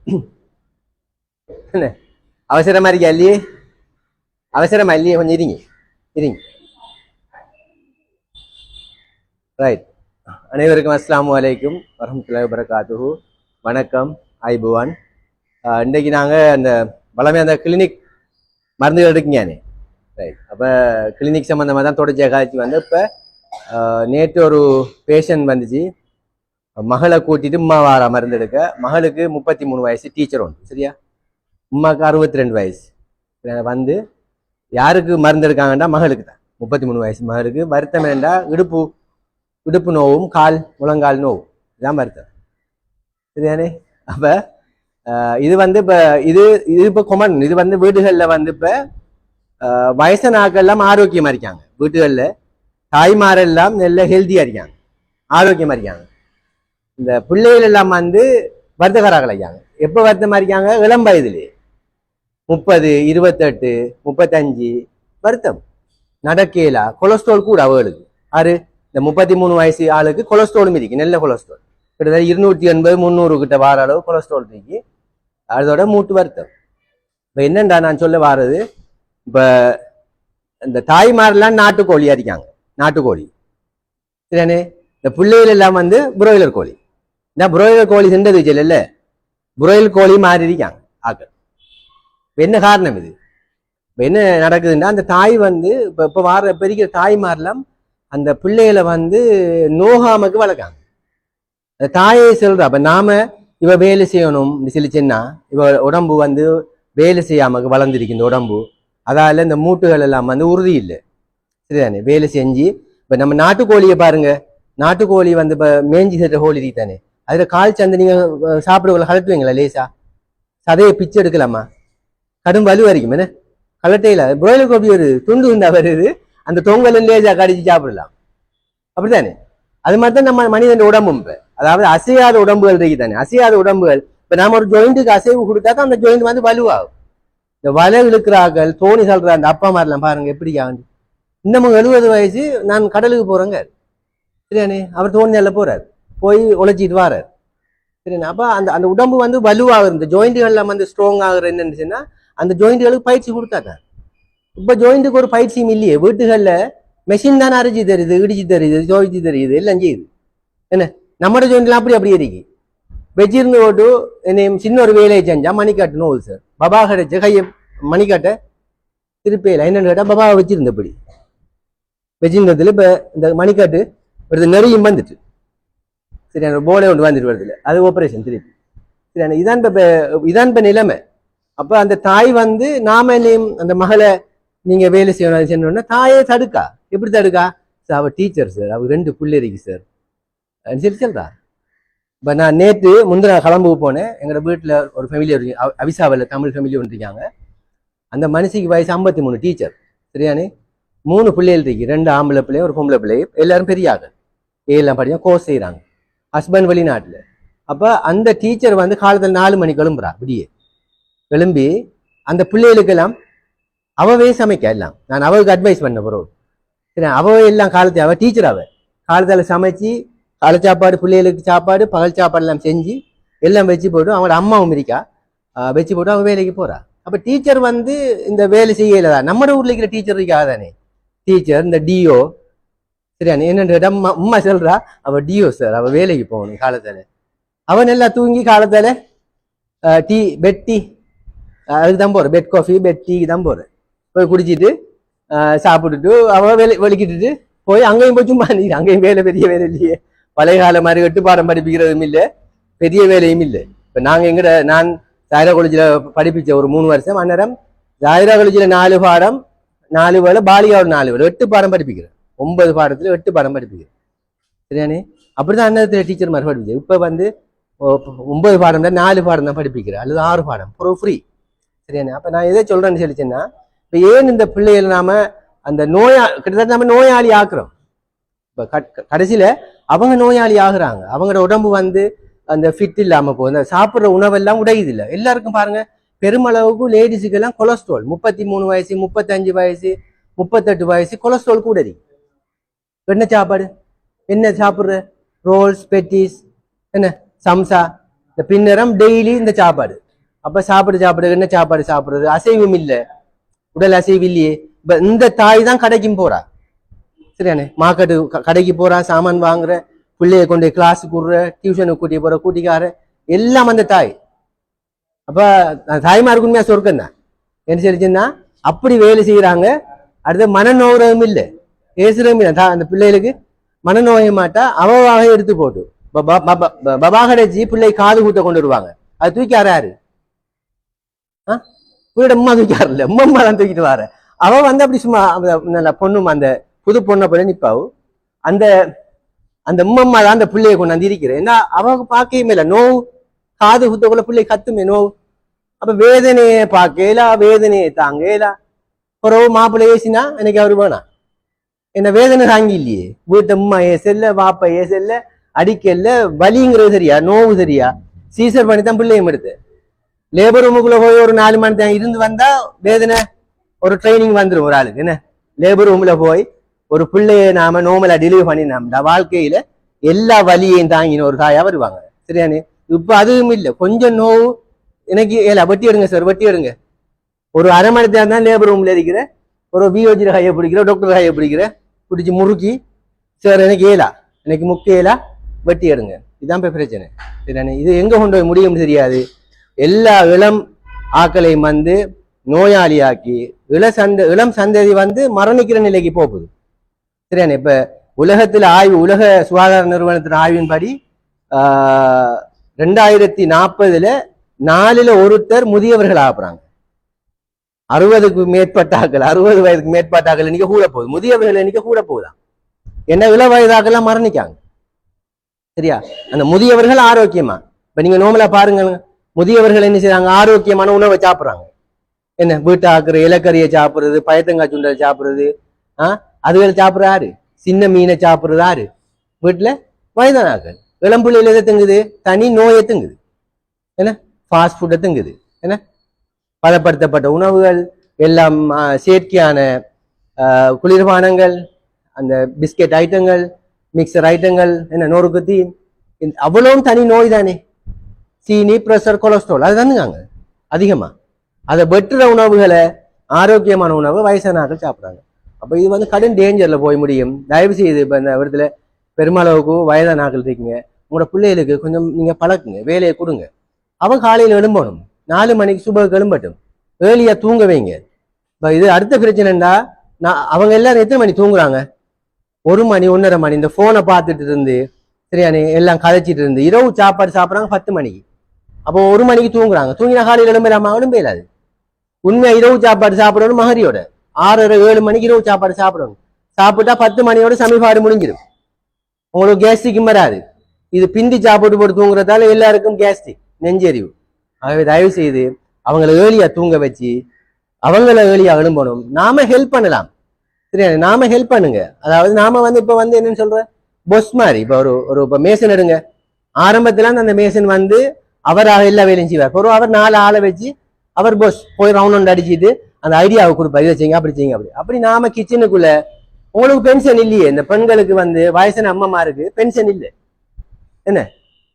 என்ன அவசரமா இருக்கா இல்லையே? அவசரமா இல்லையே? கொஞ்சம் இருங்க இருங்க. ரைட். அனைவருக்கும் அஸ்ஸலாமு அலைக்கும் வரஹ்மத்துல்லாஹி வபரகாத்துஹு. வணக்கம், ஐபுவான். இன்றைக்கு நாங்கள் அந்த வளமே அந்த கிளினிக் மருந்துகள் இருக்குங்கானே, ரைட். அப்போ கிளினிக் சம்மந்தமாக தான் தொடர்ச்சியாக காய்ச்சி வந்து இப்போ நேற்று ஒரு பேஷண்ட் வந்துச்சு. மகளை கூட்டிட்டு உமா வார மருந்து எடுக்க. மகளுக்கு 33 வயசு, டீச்சர் ஒன்று, சரியா? உமாவுக்கு 62 வயசு. வந்து யாருக்கு மருந்து எடுக்காங்கன்னா மகளுக்கு தான். 33 வயசு மகளுக்கு. வருத்தம் வேண்டா, இடுப்பு நோவும் முழங்கால் நோவும், இதான் வருத்தம், சரியானே? அப்போ இது வந்து இப்போ இது இப்போ கொமன். இது வந்து வீடுகளில் வந்து இப்போ வயசு நாட்கள்லாம் ஆரோக்கியமாக இருக்காங்க. வீடுகளில் தாய்மாரெல்லாம் நல்ல ஹெல்த்தியாக இருக்காங்க, ஆரோக்கியமாக இருக்காங்க. இந்த பிள்ளைகள் எல்லாம் வந்து வருத்தக்காரர்கள் இருக்காங்க. எப்போ வருத்தமாக இருக்காங்க? இளம் வயதுலேயே 30, 28, 35 வருத்தம். நடக்கலா. கொலஸ்ட்ரால் கூட அவளுக்கு. ஆறு இந்த 33 வயசு ஆளுக்கு கொலஸ்ட்ராலும் இருக்கு, நல்ல கொலஸ்ட்ரால். கிட்டத்தட்ட 280, 300 கிட்ட வார அளவு கொலஸ்ட்ரால் இருக்கு. அதோட மூட்டு வருத்தம். இப்போ என்னண்டா நான் சொல்ல வாரது, இப்போ இந்த தாய்மாரெல்லாம் நாட்டுக்கோழியா இருக்காங்க, நாட்டுக்கோழி, சரியானே? இந்த பிள்ளைகள் எல்லாம் வந்து புரோயிலர் கோழி. இந்த புரோயிலர் கோழி சென்றது இல்ல, புரோயிலர் கோழி மாறி இருக்காங்க ஆக்கள். என்ன காரணம் இது? என்ன நடக்குதுன்னா, அந்த தாய் வந்து இப்போ வார பெரிய தாய்மாரெல்லாம் அந்த பிள்ளைகளை வந்து நோகாமக்கு வளர்க்காங்க. அந்த தாயை சொல்றா, அப்ப நாம இவ வேலை செய்யணும் சொல்லிச்சுன்னா, இவ உடம்பு வந்து வேலை செய்யாமக்கு வளர்ந்துருக்கு இந்த உடம்பு. அதால இந்த மூட்டுகள் எல்லாம் வந்து உறுதி இல்லை, சரிதானே? வேலை செஞ்சு இப்ப நம்ம நாட்டுக்கோழியை பாருங்க. நாட்டுக்கோழி வந்து இப்ப மேஞ்சி சென்ற கோழி தானே, அதுல கால் சந்தை நீங்க சாப்பிடுவங்களை கலட்டுவீங்களா? லேசா சதையை பிச்சு எடுக்கலாமா? கடும் வலு வரைக்கும் என்ன கலட்டையில. புரோயிலர் கோழி ஒரு துண்டு உண்டா வருது, அந்த தொங்கல் லேசா கடிச்சு சாப்பிடலாம், அப்படித்தானே? அது மாதிரி தான் நம்ம மனிதன் உடம்பும். இப்ப அதாவது அசையாத உடம்புகள் இருக்கு தானே, அசையாத உடம்புகள். இப்ப நாம ஒரு ஜாயிண்ட்டுக்கு அசைவு கொடுத்தா தான் அந்த ஜாயிண்ட் வந்து வலுவாகும். இந்த வலை இழுக்கிறார்கள், தோணி சொல்ற அந்த அப்பா மாதிரிலாம் பாருங்க எப்படி ஆகுது. இன்னமும் 70 வயசு, நான் கடலுக்கு போறேங்க, சரியானே? அவர் தோணியால போறாரு, போய் உழைச்சிட்டு வாரார், சரிண்ணா? அப்ப அந்த அந்த உடம்பு வந்து வலுவாகுது. இந்த ஜாயிண்ட்டுகள்லாம் வந்து ஸ்ட்ராங் ஆகுற என்னன்னு அந்த ஜாயிண்ட்டுகளுக்கு பயிற்சி கொடுத்தாங்க. இப்ப ஜாயிண்ட்டுக்கு ஒரு பயிற்சியும் இல்லையே. வீட்டுகள்ல மெஷின் தானே அரைச்சி தருது, இடிச்சு தருது, ஜோதிச்சு தருது, எல்லாம் செய்யுது. என்ன நம்மளோட ஜாயிண்ட்லாம் அப்படி இருக்கு. வச்சிருந்து போட்டு என்னையும் சின்ன ஒரு வேலையை செஞ்சா மணிக்காட்டு நோவு சார். பபா கிடைச்ச கையை மணிக்காட்ட திருப்பையில என்னன்னு கேட்டா, பபாவை வச்சிருந்தபடி வச்சிருந்ததுல இப்ப இந்த மணிக்காட்டு வருது, நெறியும் வந்துட்டு, சரியான போலே ஒன்று வந்துட்டு வருதுல, அது ஆபரேஷன் திருப்பி, சரியான? இதான் இப்ப நிலைமை. அப்ப அந்த தாய் வந்து நாம என்னையும் அந்த மகளை நீங்க வேலை செய்யணும் சொன்னோன்னா தாயே தடுக்கா. எப்படி தடுக்கா? சார் அவ டீச்சர் சார், அவ 2 பிள்ளை இருக்கு சார், சரி சொல்றா. இப்ப நான் நேற்று முந்தின கிளம்பு போனேன். எங்களோட வீட்டுல ஒரு ஃபேமிலி இருக்கு, அவிசாவில் தமிழ் ஃபேமிலி ஒன்று இருக்காங்க. அந்த மனுஷிக்கு வயசு 53, டீச்சர், சரியானே? 3 பிள்ளைகள் இருக்கு, 2 ஆம்பளை பிள்ளையும் ஒரு பொம்பளை பிள்ளையும். எல்லாரும் பெரியாங்க, எல்லாம் படியா கோர்ஸ் செய்யறாங்க, ஹஸ்பண்ட் வெளிநாட்டுல. அப்ப அந்த டீச்சர் வந்து காலத்துல 4 மணிக்கு கிளம்புறா, விடிய கிளம்பி அந்த பிள்ளைகளுக்கெல்லாம் அவவே சமைக்க எல்லாம். நான் அவளுக்கு அட்வைஸ் பண்ண போறோம், சரி? அவ எல்லாம் காலத்தை அவ டீச்சர், அவ காலத்தால சமைச்சு காலை சாப்பாடு, பிள்ளைகளுக்கு சாப்பாடு, பகல் சாப்பாடு எல்லாம் செஞ்சு எல்லாம் வச்சு போட்டு, அவங்களோட அம்மாவும் இருக்கா, வச்சு போட்டு அவன் வேலைக்கு போறா. அப்ப டீச்சர் வந்து இந்த வேலை செய்யலதான். நம்ம ஊர்ல இருக்கிற டீச்சர் இருக்கா தானே, டீச்சர் இந்த டிஓ, சரியானே? என்னன்னு கேட்டா அம்மா சொல்றா, அவ டிஓ சார், அவ வேலைக்கு போகணும் காலத்தால. அவன் எல்லாம் தூங்கி காலத்தால டீ, பெட் டீ, அதுக்கு தான் போற, பெட் காஃபி, பெட் டீக்கு தான் போற. போய் குடிச்சிட்டு சாப்பிட்டுட்டு அவ வெளிக்கிட்டு போய் அங்கேயும் போய் சும்மா அங்கேயும் வேலை, பெரிய வேலை இல்லையே. பழைய கால மாதிரி 8 பாடம் படிப்பிக்கிறதும் இல்லை, பெரிய வேலையும் இல்லை. இப்ப நாங்க நான் ஜாயிரா காலேஜில் படிப்பிச்ச ஒரு 3 வருஷம். அந்நேரம் ஜாயிரா காலேஜில் 4 பாடம், 4 வேலை, பாலியாவோட 4 வேலை, 8 பாடம் படிப்பிக்கிறேன். 9 பாடத்துல 8 பாடம் படிப்பிக்கிறேன், சரியானே? அப்படிதான் அன்னத்துல டீச்சர் மாதிரி படிப்பிச்சேன். இப்ப வந்து 9 பாடம் தான், 4 பாடம் தான் படிப்பிக்கிறேன், அல்லது 6 பாடம் ஃப்ரீ, சரியானே? அப்ப நான் எதை சொல்றேன்னு சொல்லிச்சேன்னா, இப்ப ஏன் இந்த பிள்ளைகள் நாம அந்த கிட்டத்தட்ட நம்ம நோயாளி ஆக்குறோம். இப்ப கடைசியில அவங்க நோயாளி ஆகுறாங்க. அவங்களோட உடம்பு வந்து அந்த ஃபிட் இல்லாம போகுது. அந்த சாப்பிட்ற உணவெல்லாம் உடையுது இல்லை. எல்லாருக்கும் பாருங்க, பெருமளவுக்கு லேடிஸுக்கு எல்லாம் கொலஸ்ட்ரால் 33 வயசு, 35 வயசு, 38 வயசு கொலஸ்ட்ரால் கூட இருக்கு. என்ன சாப்பாடு, என்ன சாப்பிட்ற? ரோல்ஸ், பெட்டிஸ், என்ன சம்சா, இந்த பின்னரம் டெய்லி இந்த சாப்பாடு. அப்ப சாப்பிடு என்ன சாப்பாடு சாப்பிடுறது? அசைவம் இல்லை, உடல் அசைவு இல்லையே. இப்ப இந்த தாய் தான் கடைக்கும் போறா, சரியானே, மார்க்கெட்டு கடைக்கு போறா, சாமான் வாங்குற, பிள்ளைய கொண்டு கிளாஸுக்கு விடுற, டியூஷனுக்கு கூட்டிய போற, கூட்டிக்கார எல்லாம் அந்த தாய். அப்ப தாய்மாருக்கு உண்மையா சொர்க்கம் தான். என்ன சொல்லிச்சுன்னா அப்படி வேலை செய்யறாங்க. அடுத்த மனநோகம் இல்லை, பேசுறதும் இல்லை. அந்த பிள்ளைகளுக்கு மனநோய மாட்டா அவாக எடுத்து போட்டு பபா கடைச்சி பிள்ளை காது கூட்ட கொண்டு வருவாங்க. அது தூக்கி யாரு புள்ளியோட அம்மா தூக்கியாருல்ல, அம்மா தான் தூக்கிட்டு வர. அவ வந்து அப்படி சும்மா நல்ல பொண்ணும் அந்த புது பொண்ணை போல நிப்பாவு. அந்த அந்த உம்மம்மா தான் அந்த பிள்ளையை கொண்டாந்து இருக்கிறேன். ஏன்னா அவங்க பார்க்கவே இல்லை நோவு, காது குத்தக்குள்ள பிள்ளை கத்துமே நோவு. அப்ப வேதனையை பார்க்கலா, வேதனையை தாங்கலா. பிறகு மாப்பிள்ளை ஏசினா எனக்கு அவரு வேணாம், என்ன வேதனை தாங்கி இல்லையே. வீட்டு அம்மா ஏசல்ல, வாப்பா ஏசல்ல, அடிக்கல, வலிங்கிறது சரியா, நோவு சரியா, சீசர் பண்ணி தான் பிள்ளையும் எடுத்து லேபர் ரூமுக்குள்ள போய் ஒரு 4 மணி நேரம் இருந்து வந்தா வேதனை, ஒரு ட்ரைனிங் வந்துடும் ஒரு ஆளுக்கு. என்ன லேபர் ரூம்ல போய் ஒரு பிள்ளைய நாம நோமலா டெலிவரி பண்ணினோம்டா வாழ்க்கையில எல்லா வலியையும் தாங்கின ஒரு தாயா வருவாங்க, சரியானே. இப்ப அதுவும் இல்லை, கொஞ்சம் நோவு எனக்கு ஏலா வெட்டி எடுங்க சார், வெட்டி எடுங்க. ஒரு அரை மணி நேரம் தான் லேபர் ரூம்ல இருக்கிற, ஒரு பிஓஜியில் கையை பிடிக்கிற, டாக்டர் கையை பிடிக்கிற, பிடிச்சி முறுக்கி சார் எனக்கு ஏலா, எனக்கு முக்கியலா, வெட்டி எடுங்க. இதுதான் இப்ப பிரச்சனை, சரியானே. இது எங்க கொண்டு போய் முடியும்னு தெரியாது. எல்லா இளம் ஆக்களையும் வந்து நோயாளியாக்கி இளம் சந்ததி வந்து மரணிக்கிற நிலைக்கு போகுது, சரியானே. இப்ப உலகத்துல ஆய்வு, உலக சுகாதார நிறுவனத்தின் ஆய்வின்படி 2040 4ல் ஒருத்தர் முதியவர்கள் ஆகுறாங்க. 60க்கு மேற்பட்டாக்கள், 60 வயதுக்கு மேற்பட்டாக்கள் எண்ணிக்கை கூட போகுது, முதியவர்கள் எண்ணிக்கை கூட போகுதான். என்ன இள வயதாக்கெல்லாம் மரணிக்காங்க, சரியா. அந்த முதியவர்கள் ஆரோக்கியமா, இப்ப நீங்க நோமலா பாருங்க, முதியவர்கள் என்ன செய்யறாங்க, ஆரோக்கியமான உணவை சாப்பிடுறாங்க. என்ன வீட்டு ஆக்குற இலக்கறியை சாப்பிடுறது, பயத்தங்காய் சுண்டல் சாப்பிடுறது, அதுகளை சாப்பிடுற யாரு, சின்ன மீனை சாப்பிடுறது யாரு, வீட்டுல வயதானாக்கள். இளம்புள்ளையில எதை தங்குது, தனி நோயை தங்குது, என்ன ஃபாஸ்ட் ஃபுட்டை தங்குது, என்ன பதப்படுத்தப்பட்ட உணவுகள் எல்லாம், செயற்கையான குளிர்பானங்கள், அந்த பிஸ்கெட் ஐட்டங்கள், மிக்சர் ஐட்டங்கள், என்ன நொறுக்குத்தி, அவ்வளவும் தனி நோய் தானே. சீனி, பிரஷர், கொலஸ்ட்ரால் அது தானுங்க அதிகமா. அதை வெட்டுற உணவுகளை, ஆரோக்கியமான உணவு வயசானாக்கள் சாப்பிட்றாங்க. அப்ப இது வந்து கடும் டேஞ்சர்ல போய் முடியும். தயவு செய்து இப்ப இந்த இடத்துல பெருமளவுக்கு வயதானாக்கள் இருக்கீங்க, உங்களோட பிள்ளைகளுக்கு கொஞ்சம் நீங்க பழக்குங்க, வேலையை கொடுங்க. அவன் காலையில் எழும்பணும், 4 மணிக்கு சுபக்கு எழும்பட்டும், ஏர்லியா தூங்க வைங்க. இப்ப இது அடுத்த பிரச்சனைண்டா, அவங்க எல்லாரும் எத்தனை மணி தூங்குறாங்க, 1 மணி 1:30 மணி இந்த போனை பார்த்துட்டு இருந்து, சரியானே, எல்லாம் கதைச்சிட்டு இருந்து இரவு சாப்பாடு சாப்பிட்றாங்க 10 மணிக்கு. அப்போ 1 மணிக்கு தூங்குறாங்க, தூங்கினா காலையில் எழும்பலாமா, எழும்பலாது. உண்மையா இரவு சாப்பாடு சாப்பிடணும் மகரியோட 6:30 7 மணிக்கு இரவு சாப்பாடு சாப்பிடணும். சாப்பிட்டா 10 மணியோட சமைப்பாடு முடிஞ்சிடும், உங்களுக்கு கேஸ்ட்ரிக்கும் வராது. இது பிந்தி சாப்பிட்டு போட்டு தூங்குறதால எல்லாருக்கும் கேஸ்ட்ரிக், நெஞ்செறிவு. ஆகவே தயவு செய்து அவங்களை ஏர்லியா தூங்க வச்சு அவங்கள ஏர்லியா எழும்பணும். நாம ஹெல்ப் பண்ணலாம், சரியா, நாம ஹெல்ப் பண்ணுங்க. அதாவது நாம வந்து இப்ப வந்து என்னன்னு சொல்ற பொஸ் மாதிரி, இப்ப ஒரு இப்ப மேசன் எடுங்க. ஆரம்பத்துல அந்த மேசன் வந்து அவராக எல்லா வேலையும் செய்வார். ஒரு அவர் 4 ஆளை வச்சு அவர் பொஸ் போய் ரவுண்ட் அடிச்சுட்டு அந்த ஐடியாவை கொடுப்பாரு, இதை செய்யுங்க, அப்படி செய்யுங்க, அப்படி நாம கிச்சனுக்குள்ள. உங்களுக்கு பென்ஷன் இல்லையே, இந்த பெண்களுக்கு வந்து வயசான அம்மாமாருக்கு பென்ஷன் இல்லை. என்ன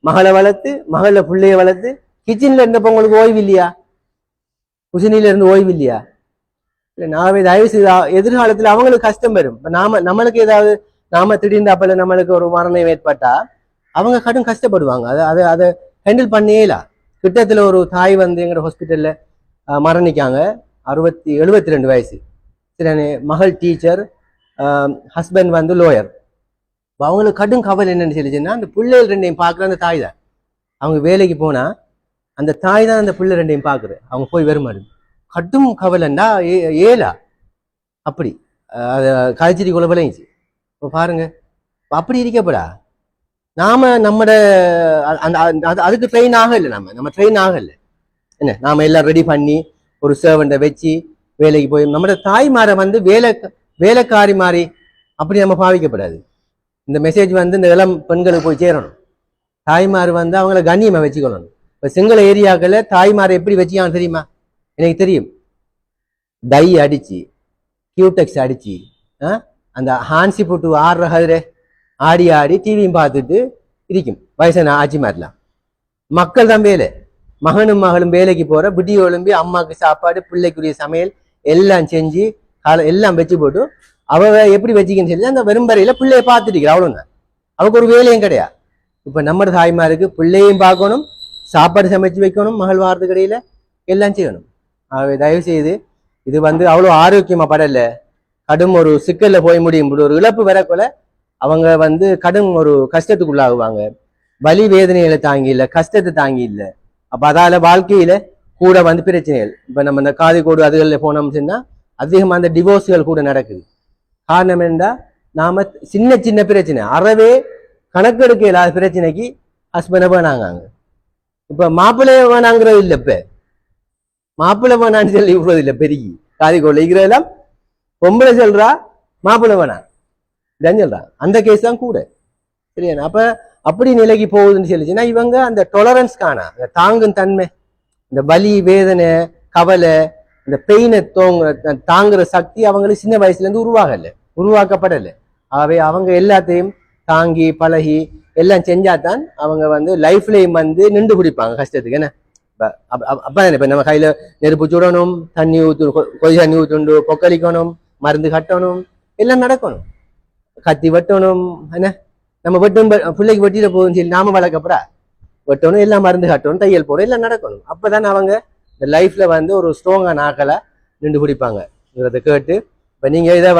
மகளை வளர்த்து, மகள பிள்ளைய வளர்த்து கிச்சன்ல இருந்தப்ப உங்களுக்கு ஓய்வு இல்லையா, குசினில இருந்து ஓய்வு இல்லையா? நாவே தயவு செய்து எதிர்காலத்துல அவங்களுக்கு கஷ்டம் வரும். இப்ப நம்மளுக்கு ஏதாவது நாம திடீர்னு அப்பல நம்மளுக்கு ஒரு மரணம் ஏற்பட்டா அவங்க கடும் கஷ்டப்படுவாங்க. அதை ஹேண்டில் பண்ணியேலா. கிட்டத்துல ஒரு தாய் வந்து எங்க ஹாஸ்பிட்டல்ல மரணிக்காங்க, 72 வயசு, சரி, மகள் டீச்சர், ஹஸ்பண்ட் வந்து லோயர். அவங்களுக்கு கடும் கவலை என்னன்னு சொல்லிச்சுன்னா, அந்த பிள்ளைகள் 2ஐயும் பார்க்குற அந்த தாய் தான். அவங்க வேலைக்கு போனா அந்த தாய் தான் அந்த பிள்ளை 2ஐயும் பார்க்குற, அவங்க போய் வருமாடு. கடும் கவலைண்டா ஏலா அப்படி அதை காய்ச்சடி கொலை விளைஞ்சி. இப்போ பாருங்க, அப்படி இருக்கப்படா நாம நம்மட அதுக்கு ட்ரெயின் ஆகலை, நம்ம ட்ரெயின் ஆகலை. என்ன நாம எல்லாம் ரெடி பண்ணி ஒரு சர்வெண்ட்டை வச்சு வேலைக்கு போய் நம்மளோட தாய்மாரை வந்து வேலைக்காரி மாறி அப்படி நம்ம பாவிக்கப்படாது. இந்த மெசேஜ் வந்து இந்த இளம் பெண்களுக்கு போய் சேரணும். தாய்மார் வந்து அவங்கள கண்ணியமா வச்சுக்கணும். இப்ப சிங்கள ஏரியாக்களை தாய்மாரை எப்படி வச்சுக்கான்னு தெரியுமா? எனக்கு தெரியும். டை அடிச்சு, கியூடெக்ஸ் அடிச்சு, அந்த ஹான்சி போட்டு ஆடுற கதிரை ஆடி டிவியும் பார்த்துட்டு இருக்கும் வயசான ஆட்சி மாறலாம். மக்கள் தான் வேலை. மகனும் மகளும் வேலைக்கு போற, விடிய ஒழும்பி அம்மாவுக்கு சாப்பாடு, பிள்ளைக்குரிய சமையல் எல்லாம் செஞ்சு எல்லாம் வச்சு போட்டு அவ எப்படி வச்சுக்கன்னு சொல்லி அந்த வெறும்பறையில பிள்ளைய பார்த்துட்டு அவ்வளவுதான். அவருக்கு ஒரு வேலையும் கிடையாது. இப்ப நம்ம தாய்மாருக்கு பிள்ளையும் பார்க்கணும், சாப்பாடு சமைச்சு வைக்கணும், மகள் வாரத்துக்கு இடையில எல்லாம் செய்யணும். ஆகவே தயவு செய்து இது அவ்வளவு ஆரோக்கியமா படல, கடும் ஒரு சிக்கல்ல போய் முடியும். ஒரு இழப்பு வரக்குள்ள அவங்க கடும் ஒரு கஷ்டத்துக்குள்ளாகுவாங்க. வலி வேதனைகளை தாங்கி இல்லை, கஷ்டத்தை தாங்கி இல்லை. அப்ப அதால வாழ்க்கையில கூட பிரச்சனைகள். இப்ப நம்ம இந்த காது கோடு அதுகளில் போனோம்னு சொன்னா அதிகமா அந்த டிவோர்ஸ்கள் கூட நடக்குது. காரணம் என்னன்னா நாம சின்ன சின்ன பிரச்சனை அறவே கணக்கெடுக்க இல்லாத பிரச்சனைக்கு ஹஸ்பண்டை வேணாங்க. இப்ப மாப்பிள்ளைய வேணாங்கிறது இல்லை. இப்ப மாப்பிள்ளை வேணான்னு சொல்லி விடுறது இல்லை. பெருகி காதி கோடு இருக்கிறதெல்லாம் பொம்பளை சொல்றா மாப்பிள்ளை வேணாம் இதான் சொல்றா. அந்த கேஸ் தான் கூட சரியா. அப்ப அப்படி நிலைக்கு போகுதுன்னு சொல்லிச்சுன்னா இவங்க அந்த டொலரன்ஸ் காணா, அந்த தாங்கும் தன்மை, இந்த வலி வேதனை கவலை இந்த பெயினை தாங்குற சக்தி அவங்களுக்கு சின்ன வயசுல இருந்து உருவாக்கப்படலை. ஆகவே அவங்க எல்லாத்தையும் தாங்கி பழகி எல்லாம் செஞ்சாதான் அவங்க லைஃப்லயும் நின்று பிடிப்பாங்க கஷ்டத்துக்கு. என்ன அப்பதான் இப்ப நம்ம கையில நெருப்பு சுடணும், தண்ணி கொதி தண்ணி ஊத்துண்டு, பொக்களிக்கணும், மருந்து கட்டணும், எல்லாம் நடக்கணும், கத்தி வெட்டணும். என்ன நம்ம வெட்டும் பிள்ளைக்கு வெட்டிட போகுதுன்னு சொல்லி நாம வளர்க்கப்படா வெட்டணும், எல்லாம் மருந்து கட்டணும், தையல் போடணும், எல்லாம் நடக்கணும். அப்பதான் அவங்க இந்த லைஃப்ல ஒரு ஸ்ட்ராங்கான ஆக்களை நின்று பிடிப்பாங்கிறத கேட்டு இப்ப நீங்க இதை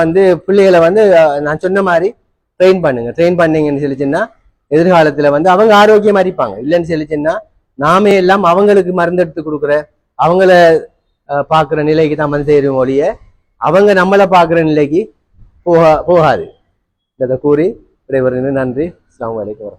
பிள்ளைகளை நான் சொன்ன மாதிரி ட்ரெயின் பண்ணீங்கன்னு சொல்லிச்சுன்னா எதிர்காலத்துல அவங்க ஆரோக்கியமா இருப்பாங்க. இல்லைன்னு சொல்லிச்சுன்னா நாமே எல்லாம் அவங்களுக்கு மருந்து எடுத்து கொடுக்குற அவங்கள பாக்குற நிலைக்கு தான் சேரும் ஒழிய அவங்க நம்மளை பாக்குற நிலைக்கு போகாது. இதை கூறி விடைபெறுகிறேன். நன்றி. அஸ்ஸலாமு அலைக்கும்.